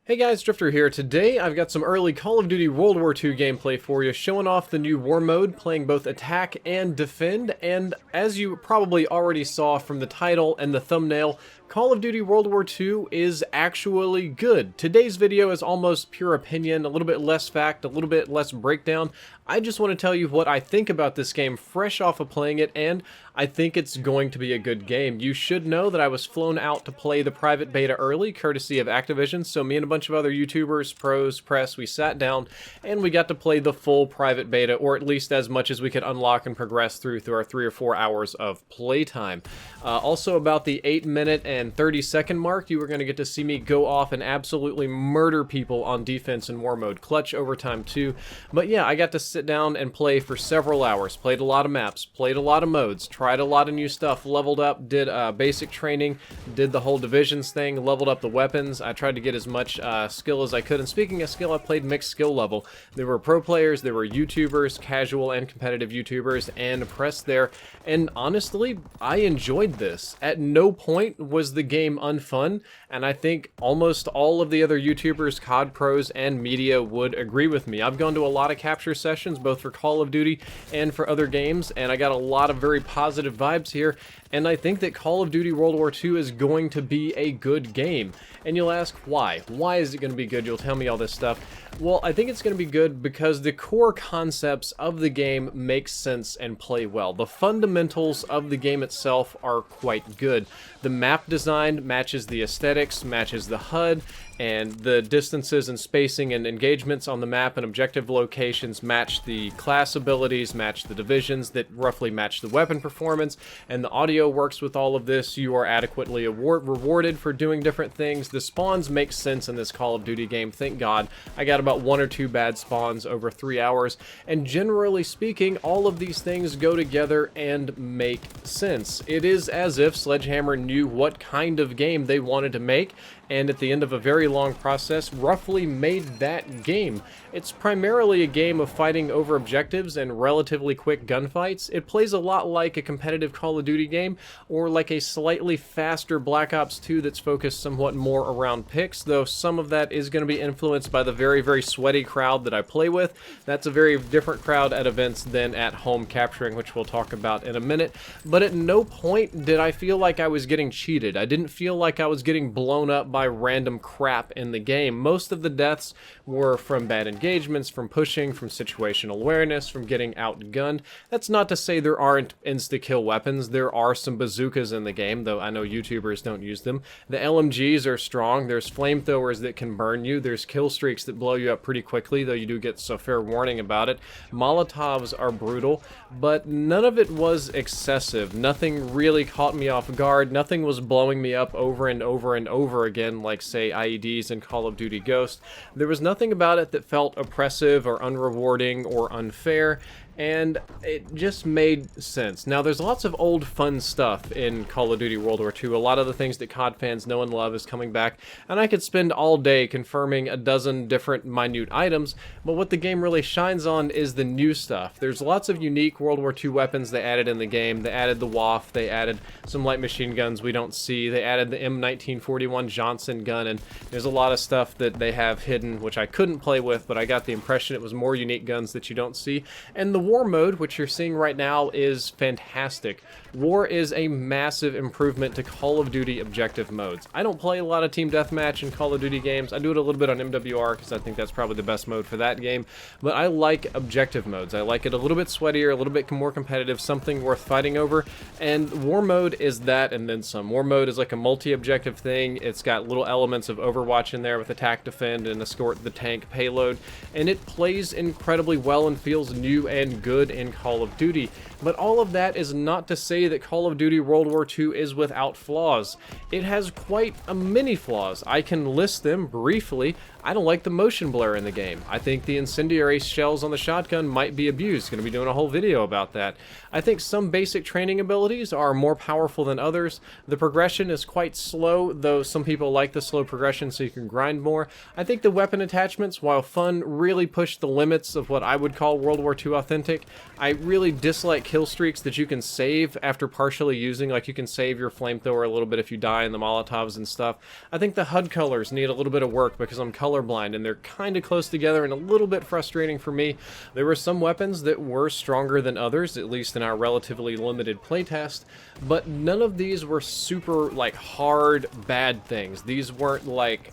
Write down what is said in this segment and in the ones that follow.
Hey guys, Drifter here. Today I've got some early Call of Duty World War II gameplay for you, showing off the new war mode, playing both attack and defend, and as you probably already saw from the title and the thumbnail, Call of Duty World War II is actually good. Today's video is almost pure opinion, a little bit less fact, a little bit less breakdown. I just want to tell you what I think about this game fresh off of playing it, and I think it's going to be a good game. You should know that I was flown out to play the private beta early, courtesy of Activision, so me and a bunch of other YouTubers, pros, press, we sat down and we got to play the full private beta, or at least as much as we could unlock and progress through our 3 or 4 hours of playtime. Also about the 8-minute and 30-second mark, you were going to get to see me go off and absolutely murder people on defense and war mode, clutch overtime too. But yeah, I got to sit down and play for several hours, played a lot of maps, played a lot of modes, tried a lot of new stuff, leveled up, did basic training, did the whole divisions thing, leveled up the weapons. I tried to get as much skill as I could, and speaking of skill, I played mixed skill level. There were pro players, there were YouTubers, casual and competitive YouTubers, and press there, and honestly, I enjoyed this. At no point was the game unfun, and I think almost all of the other YouTubers, COD pros, and media would agree with me. I've gone to a lot of capture sessions, both for Call of Duty and for other games, and I got a lot of very positive vibes here, and I think that Call of Duty World War II is going to be a good game. And you'll ask, why? Why is it going to be good? You'll tell me all this stuff. Well, I think it's going to be good because the core concepts of the game make sense and play well. The fundamentals of the game itself are quite good. The map design matches the aesthetics, matches the HUD, and the distances and spacing and engagements on the map and objective locations match the class abilities, match the divisions that roughly match the weapon performance, and the audio works with all of this. You are adequately rewarded for doing different things. The spawns make sense in this Call of Duty game, thank God. I got about 1 or 2 bad spawns over 3 hours, and generally speaking, all of these things go together and make sense. It is as if Sledgehammer knew what kind of game they wanted to make, and at the end of a very long process, roughly made that game. It's primarily a game of fighting over objectives and relatively quick gunfights. It plays a lot like a competitive Call of Duty game, or like a slightly faster Black Ops 2 that's focused somewhat more around picks, though some of that is going to be influenced by the very, very sweaty crowd that I play with. That's a very different crowd at events than at home capturing, which we'll talk about in a minute. But at no point did I feel like I was getting cheated. I didn't feel like I was getting blown up by random crap in the game. Most of the deaths were from bad engagements, from pushing, from situational awareness, from getting outgunned. That's not to say there aren't insta-kill weapons. There are some bazookas in the game, though I know YouTubers don't use them. The LMGs are strong. There's flamethrowers that can burn you. There's kill streaks that blow you up pretty quickly, though you do get a fair warning about it. Molotovs are brutal, but none of it was excessive. Nothing really caught me off guard. Nothing was blowing me up over and over and over again, like say IEDs in Call of Duty Ghost. There was nothing about it that felt oppressive or unrewarding or unfair, and it just made sense. Now, there's lots of old fun stuff in Call of Duty World War II. A lot of the things that COD fans know and love is coming back, and I could spend all day confirming a dozen different minute items, but what the game really shines on is the new stuff. There's lots of unique World War II weapons they added in the game. They added the WAF, they added some light machine guns we don't see, they added the M1941 Johnson gun, and there's a lot of stuff that they have hidden, which I couldn't play with, but I got the impression it was more unique guns that you don't see. And the war mode, which you're seeing right now, is fantastic. War is a massive improvement to Call of Duty objective modes. I don't play a lot of Team Deathmatch in Call of Duty games. I do it a little bit on MWR because I think that's probably the best mode for that game, but I like objective modes. I like it a little bit sweatier, a little bit more competitive, something worth fighting over, and war mode is that and then some. War mode is like a multi-objective thing. It's got little elements of Overwatch in there with attack, defend, and escort the tank payload, and it plays incredibly well and feels new and good in Call of Duty. But all of that is not to say that Call of Duty World War II is without flaws. It has quite a many flaws. I can list them briefly. I don't like the motion blur in the game. I think the incendiary shells on the shotgun might be abused. Going to be doing a whole video about that. I think some basic training abilities are more powerful than others. The progression is quite slow, though some people like the slow progression so you can grind more. I think the weapon attachments, while fun, really push the limits of what I would call World War II authentic. pedantic. I really dislike kill streaks that you can save after partially using, like you can save your flamethrower a little bit if you die in the Molotovs and stuff. I think the HUD colors need a little bit of work because I'm colorblind and they're kind of close together and a little bit frustrating for me. There were some weapons that were stronger than others, at least in our relatively limited playtest, but none of these were super, like, hard, bad things. These weren't like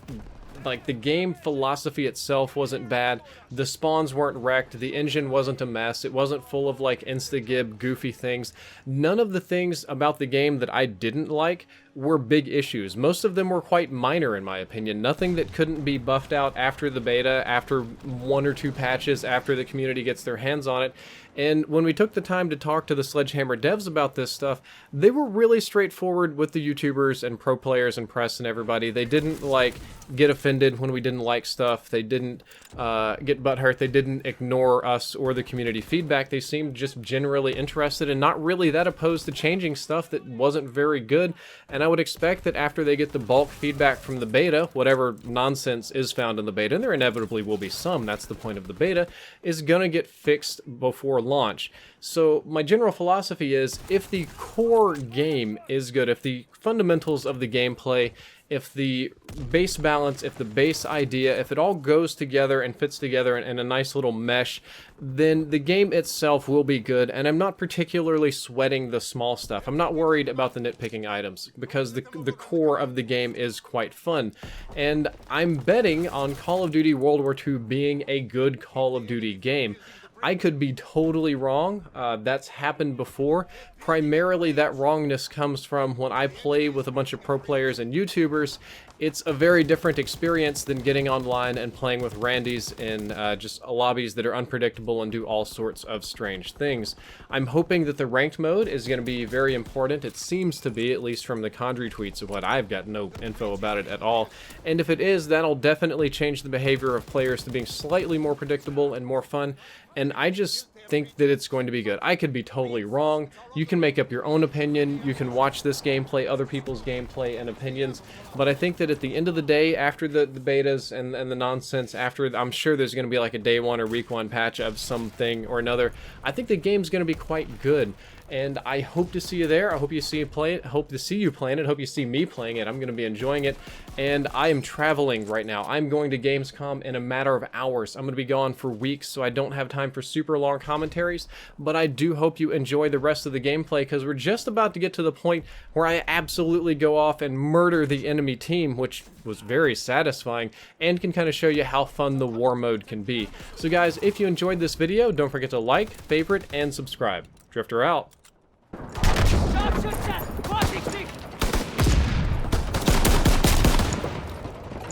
the game philosophy itself wasn't bad, the spawns weren't wrecked, the engine wasn't a mess, it wasn't full of like insta-gib goofy things. None of the things about the game that I didn't like were big issues. Most of them were quite minor in my opinion. Nothing that couldn't be buffed out after the beta, after 1 or 2 patches, after the community gets their hands on it. And when we took the time to talk to the Sledgehammer devs about this stuff, they were really straightforward with the YouTubers and pro players and press and everybody. They didn't like get offended when we didn't like stuff. They didn't get butthurt. They didn't ignore us or the community feedback. They seemed just generally interested and not really that opposed to changing stuff that wasn't very good. And I would expect that after they get the bulk feedback from the beta, whatever nonsense is found in the beta, and there inevitably will be some, that's the point of the beta, is gonna get fixed before launch. So my general philosophy is, if the core game is good, if the fundamentals of the gameplay, if the base balance, if the base idea, if it all goes together and fits together in a nice little mesh, then the game itself will be good, and I'm not particularly sweating the small stuff. I'm not worried about the nitpicking items, because the core of the game is quite fun. And I'm betting on Call of Duty World War II being a good Call of Duty game. I could be totally wrong. That's happened before. Primarily that wrongness comes from when I play with a bunch of pro players and YouTubers. It's a very different experience than getting online and playing with randies in just lobbies that are unpredictable and do all sorts of strange things. I'm hoping that the ranked mode is going to be very important. It seems to be, at least from the Condry tweets of what I've got no info about it at all. And if it is, that'll definitely change the behavior of players to being slightly more predictable and more fun. And I just think that it's going to be good. I could be totally wrong. You can make up your own opinion. You can watch this gameplay, other people's gameplay and opinions. But I think that at the end of the day, after the betas and the nonsense, after, I'm sure there's going to be like a day 1 or week 1 patch of something or another, I think the game's going to be quite good. And I hope to see you there. I hope you see you play it. Hope to see you playing it. Hope you see me playing it. I'm going to be enjoying it. And I am traveling right now. I'm going to Gamescom in a matter of hours. I'm going to be gone for weeks, so I don't have time for super long commentaries. But I do hope you enjoy the rest of the gameplay, because we're just about to get to the point where I absolutely go off and murder the enemy team, which was very satisfying, and can kind of show you how fun the war mode can be. So guys, if you enjoyed this video, don't forget to like, favorite, and subscribe. Drifter out.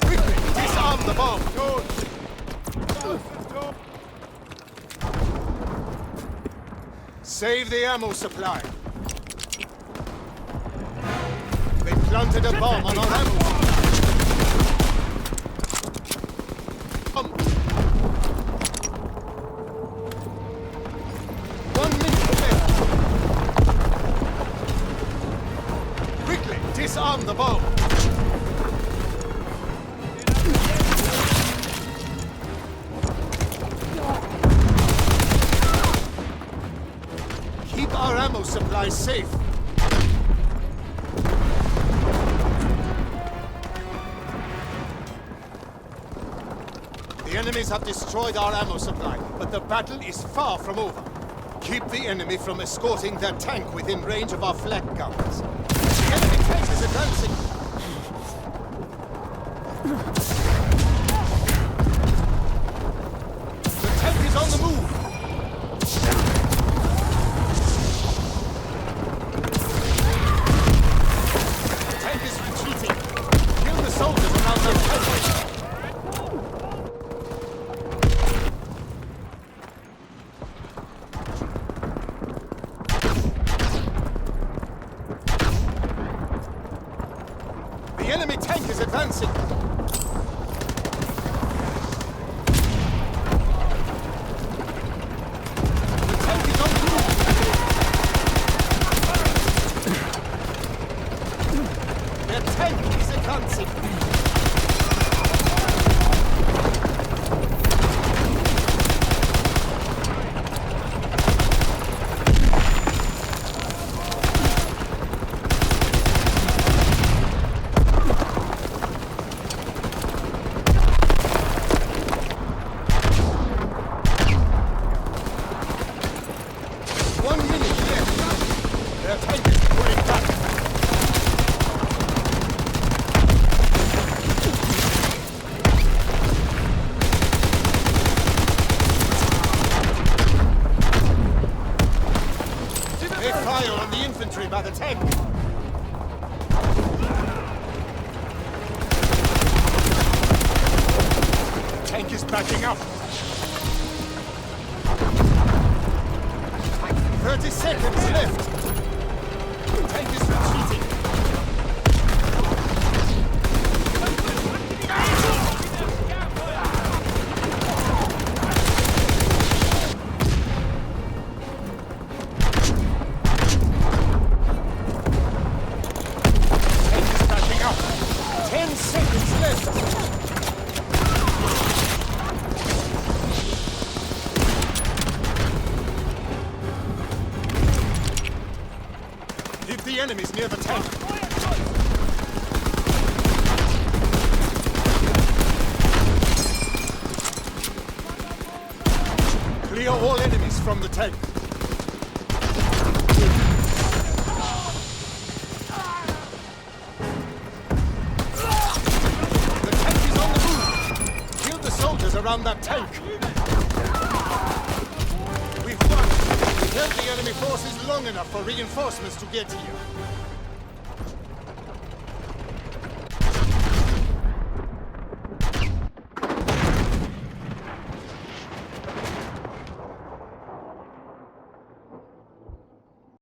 Quickly, disarm the bomb. Save the ammo supply. They planted a bomb on our ammo supply. Disarm the bomb! Keep our ammo supplies safe! The enemies have destroyed our ammo supply, but the battle is far from over. Keep the enemy from escorting their tank within range of our flak guns. The enemy tank is advancing! The tank is on the move! The tank is retreating! Kill the soldiers around the tank! The enemy tank is advancing! by the tank. The tank is backing up. 30 seconds left. The tank is retreating. Hit the enemies near the tank. Clear all enemies from the tank. The tank is on the move. Kill the soldiers around that tank. We've won. We held the enemy forces long enough for reinforcements to get here.